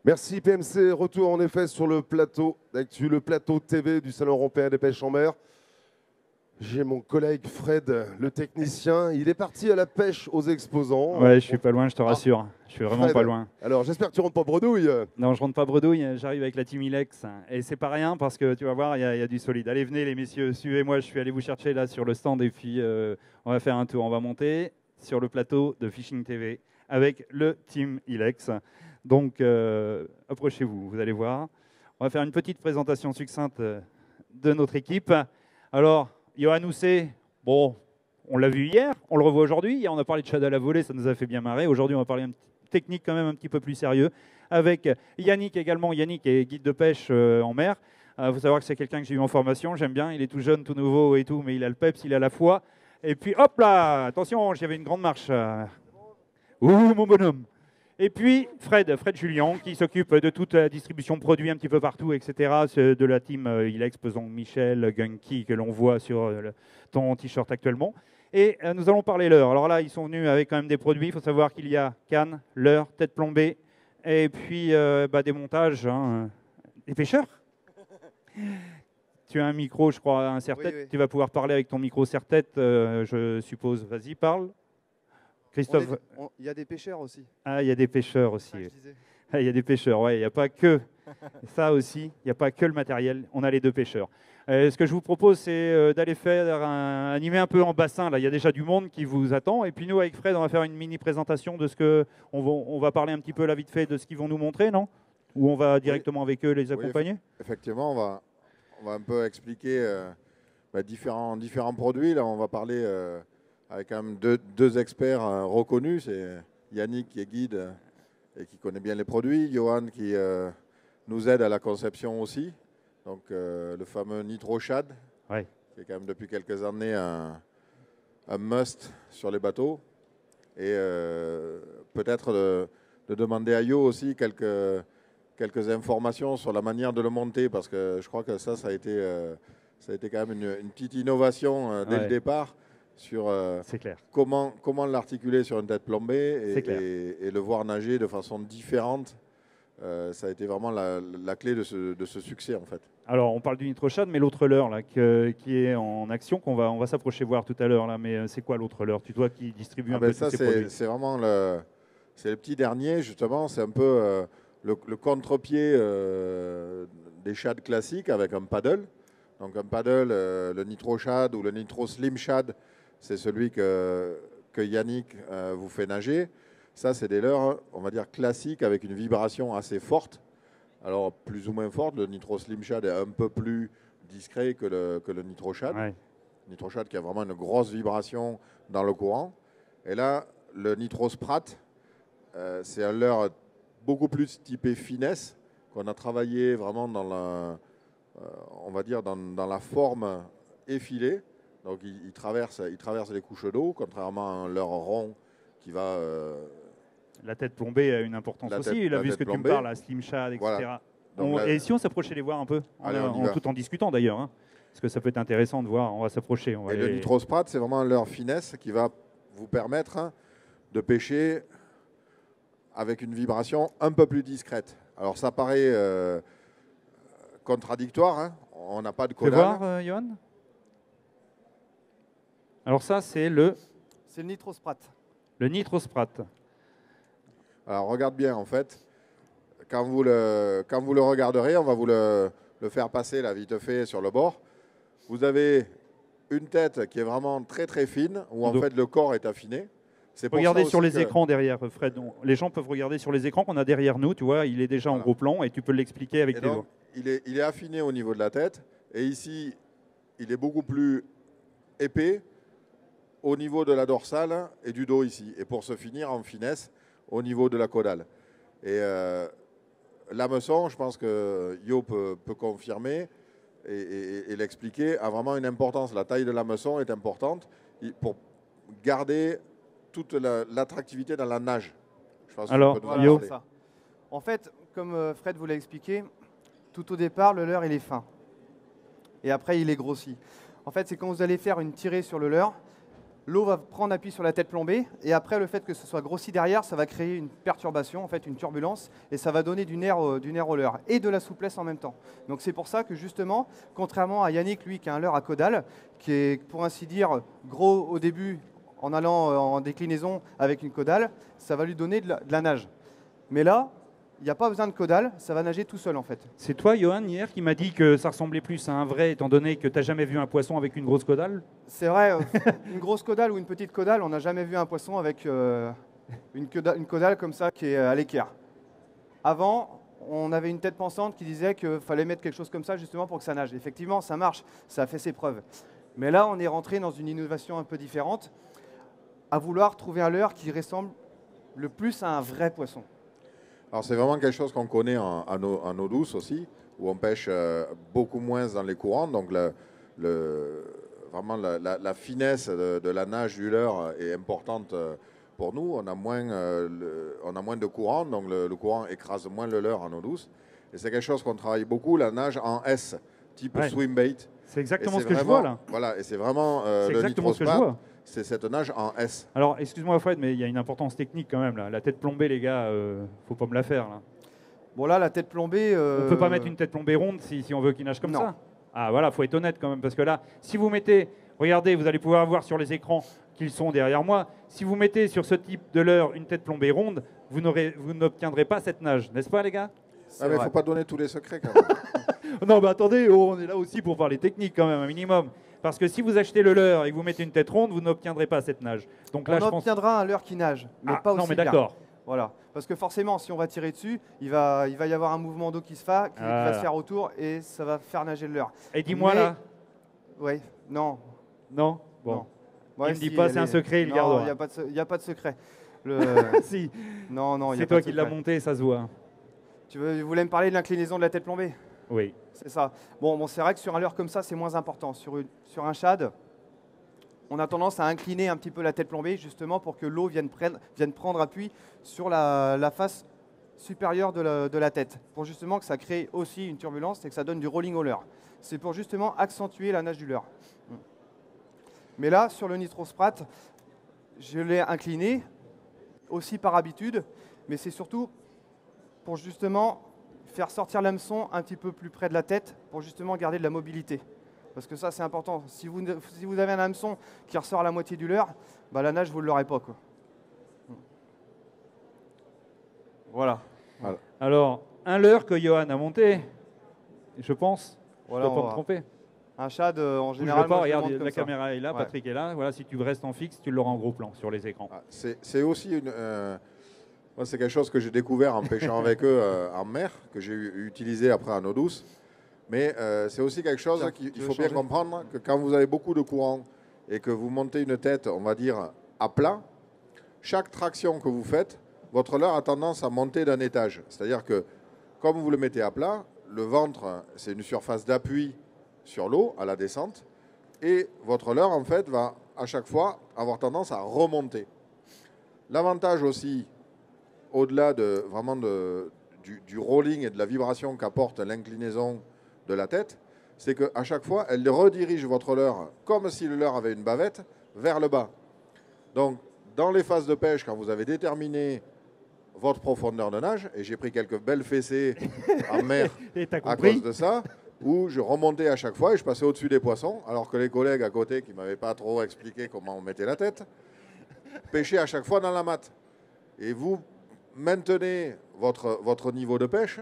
Merci PMC, retour en effet sur le plateau d'actu, le plateau TV du Salon européen des pêches en mer. J'ai mon collègue Fred, le technicien. Il est parti à la pêche aux exposants. Ouais, je suis pas loin, je te rassure. Je suis vraiment Fred, pas loin. alors j'espère que tu rentres pas bredouille. Non, je rentre pas bredouille, j'arrive avec la team Ilex. Et c'est pas rien parce que tu vas voir, il y a du solide. Allez, venez les messieurs, suivez-moi, je suis allé vous chercher là sur le stand et puis on va faire un tour. On va monter sur le plateau de Fishing TV avec le team Ilex. Donc approchez-vous, vous allez voir. On va faire une petite présentation succincte de notre équipe. Alors, Johan Housset, bon, on l'a vu hier, on le revoit aujourd'hui. Hier, on a parlé de shad à la volée, ça nous a fait bien marrer. Aujourd'hui, on va parler technique quand même un petit peu plus sérieux. Avec Yannick également. Yannick est guide de pêche en mer. Il faut savoir que c'est quelqu'un que j'ai eu en formation, j'aime bien. Il est tout jeune, tout nouveau et tout, mais il a le peps, il a la foi. Et puis hop là, attention, j'avais une grande marche. Ouh, mon bonhomme. Et puis Fred Julien, qui s'occupe de toute la distribution de produits un petit peu partout, etc. De la team Ilex, pesant Michel, Gunky, que l'on voit sur ton t-shirt actuellement. Et nous allons parler leurre. Alors là, ils sont venus avec quand même des produits. Il faut savoir qu'il y a canne, leurre, tête plombée, et puis des montages, hein, des pêcheurs. Tu as un micro, je crois, un serre-tête. Oui, oui. Tu vas pouvoir parler avec ton micro serre-tête, je suppose. Vas-y, parle. Christophe. Il y a des pêcheurs aussi. Ah, il y a des pêcheurs aussi. Il y a des pêcheurs, ouais. Il n'y a pas que ça aussi. Il n'y a pas que le matériel. On a les deux pêcheurs. Ce que je vous propose, c'est d'aller faire animer un peu en bassin. Là, il y a déjà du monde qui vous attend. Et puis nous, avec Fred, on va faire une mini présentation de ce que on va parler un petit peu là vite fait de ce qu'ils vont nous montrer, non? Ou on va directement avec eux les accompagner? Effectivement, on va un peu expliquer différents produits. Là, on va parler avec quand même deux experts reconnus. C'est Yannick qui est guide et qui connaît bien les produits. Johan qui nous aide à la conception aussi. Donc le fameux Nitro Shad, ouais, qui est quand même depuis quelques années un must sur les bateaux. Et peut-être de demander à Yo aussi quelques informations sur la manière de le monter, parce que je crois que ça a été quand même une petite innovation dès le départ sur comment l'articuler sur une tête plombée et le voir nager de façon différente. Ça a été vraiment la clé de ce succès en fait. Alors on parle du Nitro Shad, mais l'autre leurre là qui est en action, on va s'approcher voir tout à l'heure là. Mais c'est quoi l'autre leurre? Tu dois qui distribue un peu tous ces produits. C'est vraiment le petit dernier justement. C'est un peu le contre-pied des shads classiques avec un paddle. Donc un paddle, le Nitro Shad ou le Nitro Slim Shad, c'est celui que Yannick vous fait nager. Ça, c'est des leurres, on va dire, classiques avec une vibration assez forte. Alors, plus ou moins forte. Le Nitro Slim Shad est un peu plus discret que le Nitro Shad. Ouais. Nitro Shad qui a vraiment une grosse vibration dans le courant. Et là, le Nitro Sprat, c'est un leurre beaucoup plus typé finesse, qu'on a travaillé vraiment dans la, on va dire dans la forme effilée. Donc, il traverse les couches d'eau, contrairement à un leurre rond qui va... la tête plombée a une importance aussi. Il a vu ce que tu me parles, la Slim Shad, etc. Voilà. Et si on s'approchait les voir un peu, tout en discutant d'ailleurs, hein, parce que ça peut être intéressant de voir, on va s'approcher. Et le Nitro Sprat, c'est vraiment un leurre finesse qui va vous permettre de pêcher avec une vibration un peu plus discrète. Alors ça paraît contradictoire, hein. On n'a pas de caudale. Tu peux voir, Johan? Alors ça, c'est le... C'est le Nitro Sprat. Le Nitro Sprat. Alors regarde bien en fait, quand vous le regarderez, on va vous le faire passer là vite fait sur le bord. Vous avez une tête qui est vraiment très très fine, où en fait le corps est affiné. Regardez sur les écrans derrière, Fred. Les gens peuvent regarder sur les écrans qu'on a derrière nous, tu vois, il est déjà en gros plan et tu peux l'expliquer avec tes doigts. Il est affiné au niveau de la tête et ici, il est beaucoup plus épais au niveau de la dorsale et du dos ici. Et pour se finir en finesse au niveau de la caudale. Et l'hameçon, je pense que Yo peut confirmer et l'expliquer, a vraiment une importance. La taille de l'hameçon est importante pour garder toute l'attractivité dans la nage. Je pense alors, Yo. Ça. En fait, comme Fred vous l'a expliqué, tout au départ, le leurre, il est fin. Et après, il est grossi. En fait, c'est quand vous allez faire une tirée sur le leurre, l'eau va prendre appui sur la tête plombée, et après le fait que ce soit grossi derrière, ça va créer une perturbation, en fait une turbulence, et ça va donner du nerf au leurre et de la souplesse en même temps. Donc c'est pour ça que justement, contrairement à Yannick, lui qui a un leurre à caudale, qui est pour ainsi dire gros au début en allant en déclinaison avec une caudale, ça va lui donner de la nage. Mais là, il n'y a pas besoin de caudale, ça va nager tout seul en fait. C'est toi, Johan, hier, qui m'a dit que ça ressemblait plus à un vrai, étant donné que tu n'as jamais vu un poisson avec une grosse caudale? C'est vrai, une grosse caudale ou une petite caudale, on n'a jamais vu un poisson avec une caudale comme ça qui est à l'équerre. Avant, on avait une tête pensante qui disait qu'il fallait mettre quelque chose comme ça justement pour que ça nage. Effectivement, ça marche, ça a fait ses preuves. Mais là, on est rentré dans une innovation un peu différente, à vouloir trouver un leurre qui ressemble le plus à un vrai poisson. Alors c'est vraiment quelque chose qu'on connaît en eau douce aussi, où on pêche beaucoup moins dans les courants. Donc vraiment la finesse de la nage du leurre est importante pour nous. On a moins de courant, donc le courant écrase moins le leurre en eau douce. Et c'est quelque chose qu'on travaille beaucoup, la nage en S, type swim bait. C'est exactement ce que je vois là. Voilà, et c'est vraiment le Nitrosprat. C'est cette nage en S. Alors, excuse-moi Fred, mais il y a une importance technique quand même là. La tête plombée, les gars, faut pas me la faire là. Bon là, la tête plombée... On peut pas mettre une tête plombée ronde si on veut qu'il nage comme ça. Ah voilà, faut être honnête quand même, parce que là, si vous mettez, regardez, vous allez pouvoir voir sur les écrans qu'ils sont derrière moi, si vous mettez sur ce type de leurre une tête plombée ronde, vous n'obtiendrez pas cette nage, n'est-ce pas les gars? Ah mais il ne faut pas donner tous les secrets quand même. Non, mais attendez, on est là aussi pour parler technique quand même, un minimum. Parce que si vous achetez le leurre et que vous mettez une tête ronde, vous n'obtiendrez pas cette nage. Donc là, on obtiendra un leurre qui nage, mais pas aussi non, mais bien. d'accord. Voilà, parce que forcément, si on va tirer dessus, il va y avoir un mouvement d'eau qui va se faire autour et ça va faire nager le leurre. Et dis-moi là. Oui, non. Non. Bon. Non. Ouais, il me dit pas, c'est un secret, il le gardera. Il n'y a pas de secret. Si. Non, c'est toi qui l'as monté, ça se voit. Vous voulez me parler de l'inclinaison de la tête plombée? Oui. C'est ça. Bon, c'est vrai que sur un leurre comme ça, c'est moins important. Sur un shad, on a tendance à incliner un petit peu la tête plombée, justement pour que l'eau vienne prendre appui sur la face supérieure de la tête, pour justement que ça crée aussi une turbulence et que ça donne du rolling au leurre. C'est pour justement accentuer la nage du leurre. Mais là, sur le Nitrosprat, je l'ai incliné, aussi par habitude, mais c'est surtout pour justement faire sortir l'hameçon un petit peu plus près de la tête pour justement garder de la mobilité. Parce que ça, c'est important. Si vous avez un hameçon qui ressort à la moitié du leurre, bah, la nage, vous ne l'aurez pas, quoi. Voilà. Alors, un leurre que Johan a monté, je pense. Voilà, je ne dois pas me tromper. Un shad, en général, pas, moi, regarde, je le monte la comme caméra est là, Ouais. Patrick est là. Voilà, si tu restes en fixe, tu l'auras en gros plan sur les écrans. C'est aussi moi, c'est quelque chose que j'ai découvert en pêchant avec eux en mer, que j'ai utilisé après en eau douce. Mais c'est aussi quelque chose qu'il faut bien comprendre, que quand vous avez beaucoup de courant et que vous montez une tête, on va dire, à plat, chaque traction que vous faites, votre leurre a tendance à monter d'un étage. C'est-à-dire que, comme vous le mettez à plat, le ventre, c'est une surface d'appui sur l'eau à la descente, et votre leurre, en fait, va à chaque fois avoir tendance à remonter. L'avantage aussi, au-delà du rolling et de la vibration qu'apporte l'inclinaison de la tête, c'est qu'à chaque fois, elle redirige votre leurre, comme si le leurre avait une bavette, vers le bas. Donc, dans les phases de pêche, quand vous avez déterminé votre profondeur de nage, et j'ai pris quelques belles fessées en mer à cause de ça, où je remontais à chaque fois et je passais au-dessus des poissons, alors que les collègues à côté, qui ne m'avaient pas trop expliqué comment on mettait la tête, pêchaient à chaque fois dans la matte. Et vous maintenez votre niveau de pêche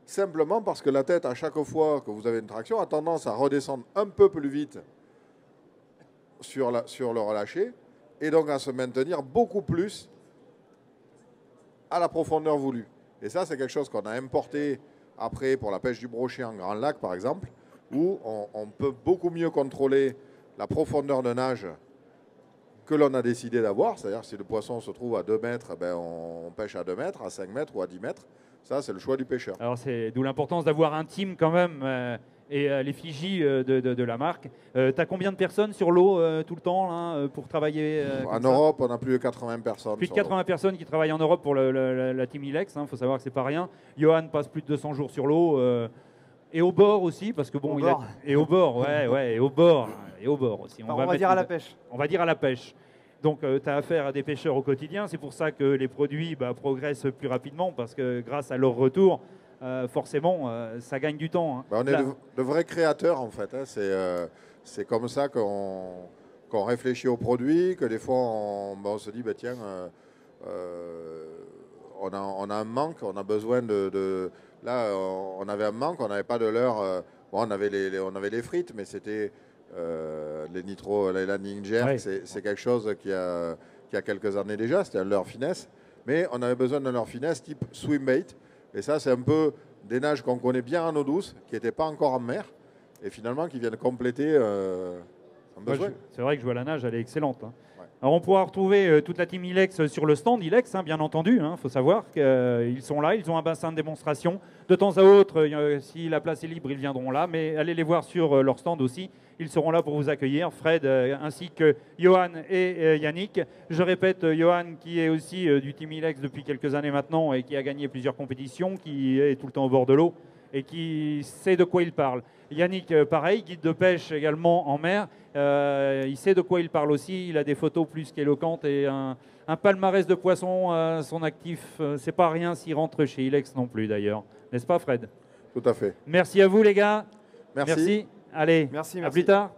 simplement parce que la tête, à chaque fois que vous avez une traction, a tendance à redescendre un peu plus vite sur le relâché et donc à se maintenir beaucoup plus à la profondeur voulue. Et ça, c'est quelque chose qu'on a importé après pour la pêche du brochet en Grand Lac, par exemple, où on peut beaucoup mieux contrôler la profondeur de nage que l'on a décidé d'avoir. C'est-à-dire si le poisson se trouve à 2 mètres, ben on pêche à 2 mètres, à 5 mètres ou à 10 mètres. Ça, c'est le choix du pêcheur. Alors, c'est d'où l'importance d'avoir un team quand même et l'effigie de la marque. Tu as combien de personnes sur l'eau tout le temps là, pour travailler en Europe, on a plus de 80 personnes. Plus de 80 personnes qui travaillent en Europe pour la Team Ilex. Il faut savoir que c'est pas rien. Johan passe plus de 200 jours sur l'eau. Et au bord aussi, parce que bon, au bord. Et au bord, ouais, et au bord. Et et au bord aussi. Enfin, on va dire à la pêche. On va dire à la pêche. Donc, tu as affaire à des pêcheurs au quotidien. C'est pour ça que les produits progressent plus rapidement parce que grâce à leur retour, forcément, ça gagne du temps. Hein. On est de vrais créateurs, en fait. Hein. C'est comme ça qu'on réfléchit aux produits, que des fois, on se dit, tiens, on a un manque, on a besoin de... Là, on avait un manque, on n'avait pas de leurre. On avait les frites, mais c'était les nitro, les landing jerk. Ouais. C'est quelque chose qui a quelques années déjà. C'était un leurre finesse. Mais on avait besoin d'un leurre finesse type swim bait. Et ça, c'est un peu des nages qu'on connaît bien en eau douce, qui n'étaient pas encore en mer, et finalement qui viennent compléter un besoin. C'est vrai que je vois la nage, elle est excellente. Hein. Ouais. Alors on pourra retrouver toute la team Ilex sur le stand Ilex, hein, bien entendu. Il faut savoir qu'ils sont là, ils ont un bassin de démonstration. De temps à autre, si la place est libre, ils viendront là, mais allez les voir sur leur stand aussi. Ils seront là pour vous accueillir, Fred ainsi que Johan et Yannick. Je répète, Johan qui est aussi du Team Ilex depuis quelques années maintenant et qui a gagné plusieurs compétitions, qui est tout le temps au bord de l'eau et qui sait de quoi il parle. Yannick, pareil, guide de pêche également en mer. Il sait de quoi il parle aussi. Il a des photos plus qu'éloquentes et un palmarès de poissons à son actif. C'est pas rien s'il rentre chez Ilex non plus d'ailleurs. N'est-ce pas Fred? Tout à fait. Merci à vous les gars. Merci. Allez, merci. À plus tard.